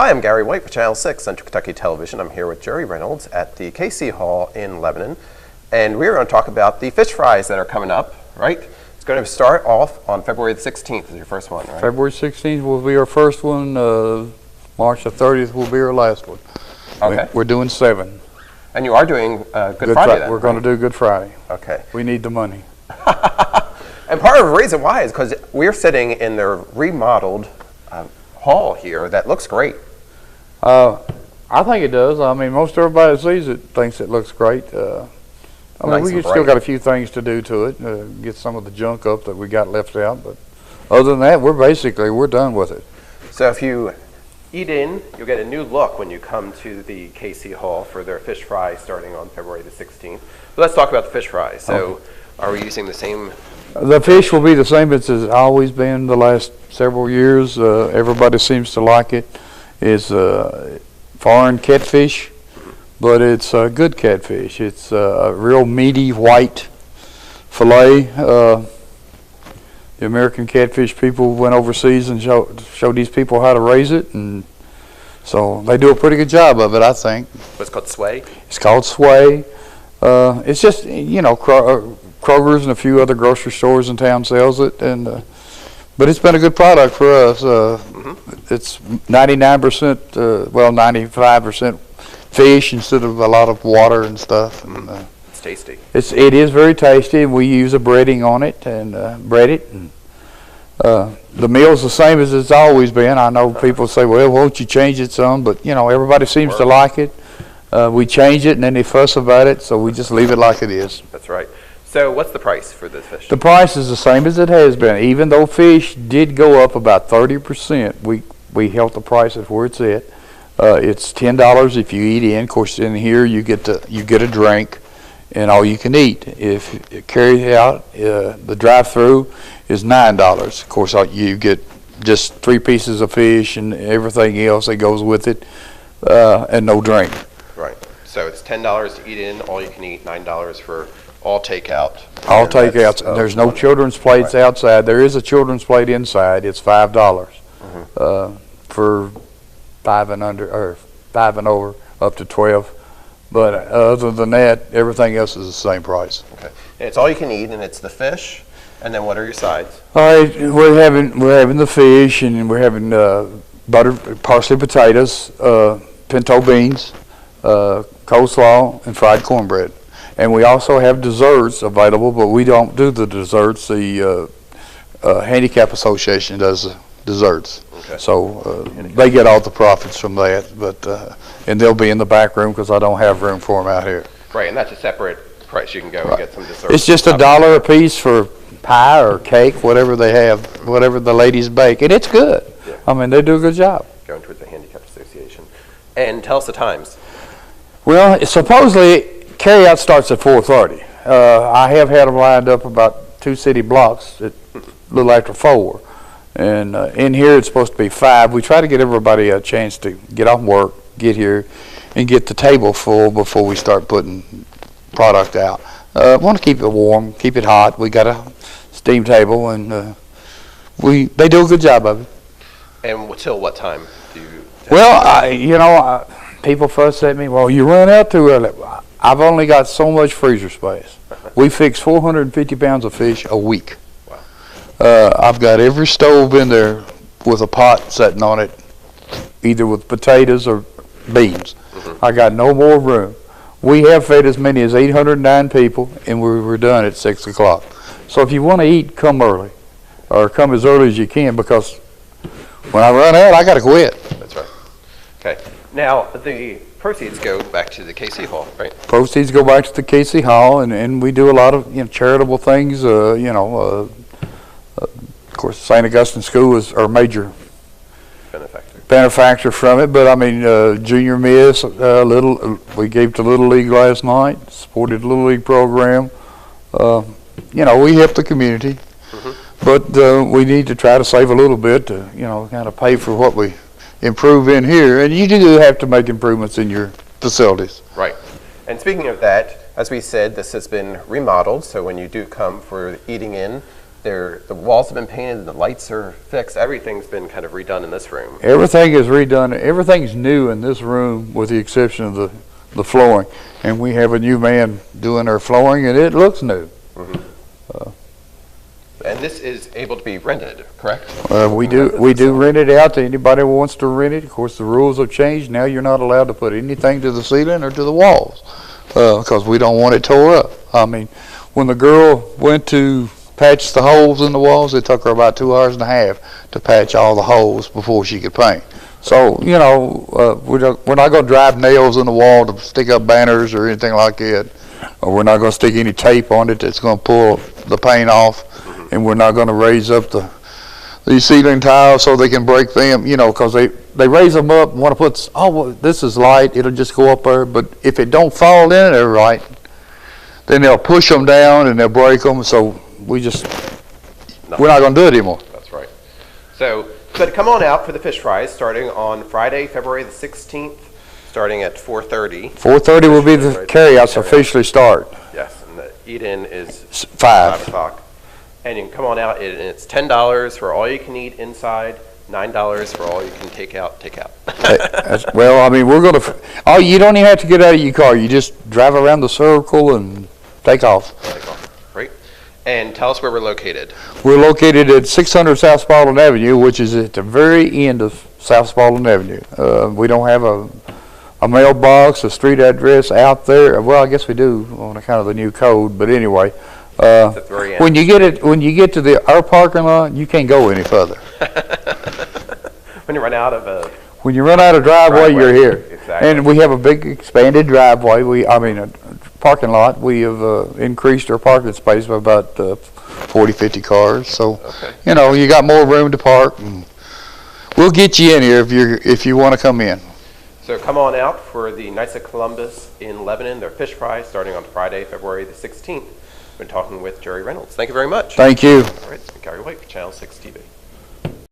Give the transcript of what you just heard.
Hi, I'm Gary White for Channel 6 Central Kentucky Television. I'm here with Jerry Reynolds at the KC Hall in Lebanon, and we're going to talk about the fish fries that are coming up, right? It's going to start off on February the 16th is your first one, right? February 16th will be our first one. March the 30th will be our last one. Okay. We're doing 7. And you are doing Good Friday then, We're going to do Good Friday. Okay. We need the money. And part of the reason why is because we're sitting in the remodeled hall here that looks great. I think it does. I mean, most everybody that sees it thinks it looks great. I mean, we still got a few things to do to it, get some of the junk up that we got left out, but other than that, we're done with it. So if you eat in, you'll get a new look when you come to the KC Hall for their fish fry starting on February the 16th. But let's talk about the fish fry. So are we using the same? The fish will be the same as it's always been the last several years. Everybody seems to like it. It's foreign catfish, but it's good catfish. It's a real meaty white fillet. The American catfish people went overseas and showed these people how to raise it, and so they do a pretty good job of it, I think. What's called sway? It's called sway. It's just, you know, Kroger's and a few other grocery stores in town sells it, and but it's been a good product for us. It's 99%, well, 95% fish instead of a lot of water and stuff. And, it's tasty. It is very tasty, and we use a breading on it and bread it. And the meal's the same as it's always been. I know people say, "Well, won't you change it some?" But you know, everybody seems to like it. We change it, and then they fuss about it, so we just leave it like it is. That's right. So what's the price for this fish? The price is the same as it has been. Even though fish did go up about 30%, we held the price at where it's at. It's $10 if you eat in. Of course, in here you get a drink and all you can eat. If you carry out, the drive-through is $9. Of course, you get just 3 pieces of fish and everything else that goes with it, and no drink. Right. So it's $10 to eat in, all you can eat, $9 for all takeout. All takeouts. There's no children's plates outside. There is a children's plate inside. It's $5 for 5 and under, or 5 and over, up to 12. But other than that, everything else is the same price. Okay. And it's all you can eat, and it's the fish. And then what are your sides? All right, we're having the fish, and we're having buttered parsley potatoes, pinto beans, coleslaw, and fried cornbread. And we also have desserts available, but we don't do the desserts. The Handicap Association does the desserts. Okay. So they get all the profits from that, but and they'll be in the back room because I don't have room for them out here. Right, and that's a separate price. You can go and get some desserts. It's just $1 a piece for pie or cake, whatever they have, whatever the ladies bake, and it's good. Yeah. I mean, they do a good job. Going towards the Handicap Association. And tell us the times. Well, supposedly carryout starts at 4:30. I have had them lined up about 2 city blocks at a little after 4. And in here it's supposed to be 5. We try to get everybody a chance to get off work, get here, and get the table full before we start putting product out. Want to keep it warm, keep it hot. We got a steam table, and they do a good job of it. And till what time do you? Well, people fuss at me. Well, you run out too early. I've only got so much freezer space. We fix 450 pounds of fish a week. Wow. I've got every stove in there with a pot sitting on it, either with potatoes or beans. I got no more room. We have fed as many as 809 people, and we were done at 6 o'clock. So if you want to eat, come early, or come as early as you can, because when I run out, I got to quit. That's right. Okay. Now, the proceeds go back to the KC Hall, right? Proceeds go back to the KC Hall, and we do a lot of charitable things. Of course, St. Augustine School is our major benefactor from it. But I mean, Junior Miss, we gave to Little League last night. Supported the Little League program. We help the community, but we need to try to save a little bit to kind of pay for what we improve in here, and you do have to make improvements in your facilities. Right. And speaking of that, as we said, this has been remodeled, so when you do come for eating in, The walls have been painted, and the lights are fixed. Everything's been kind of redone in this room. Everything is redone. Everything's new in this room with the exception of the flooring. And we have a new man doing our flooring, and it looks new. And this is able to be rented, correct? We do rent it out to anybody who wants to rent it. Of course, the rules have changed. Now you're not allowed to put anything to the ceiling or to the walls because we don't want it tore up. I mean, when the girl went to patch the holes in the walls, it took her about 2 hours and a half to patch all the holes before she could paint. So, you know, we're not going to drive nails in the wall to stick up banners or anything like that. Or we're not going to stick any tape on it that's going to pull the paint off. And we're not going to raise up the ceiling tiles so they can break them, you know, because they raise them up and want to put, oh, well, this is light, it'll just go up there. But if it don't fall in there right, then they'll push them down and they'll break them. So we're not going to do it anymore. That's right. So, but come on out for the fish fries starting on Friday, February the 16th, starting at 4:30. 4:30 will be the carryouts officially start. Yes, and the eat-in is 5 o'clock. And you can come on out, and it's $10 for all you can eat inside, $9 for all you can take out. Well, I mean, you don't even have to get out of your car. You just drive around the circle and take off. Great. And tell us where we're located. We're located at 600 South Spalding Avenue, which is at the very end of South Spalding Avenue. We don't have a mailbox, a street address out there. Well, I guess we do on account of the new code, but anyway. When you get to our parking lot, you can't go any further. When you run out of driveway, you're here. Exactly. And we have a big expanded driveway. A parking lot. We have increased our parking space by about 40, 50 cars. So, you know, you got more room to park. And we'll get you in here if you want to come in. So come on out for the Knights of Columbus in Lebanon. Their fish fries starting on Friday, February the 16th. Been talking with Jerry Reynolds. Thank you very much. Thank you. All right, it's been Gary White for Channel 6 TV.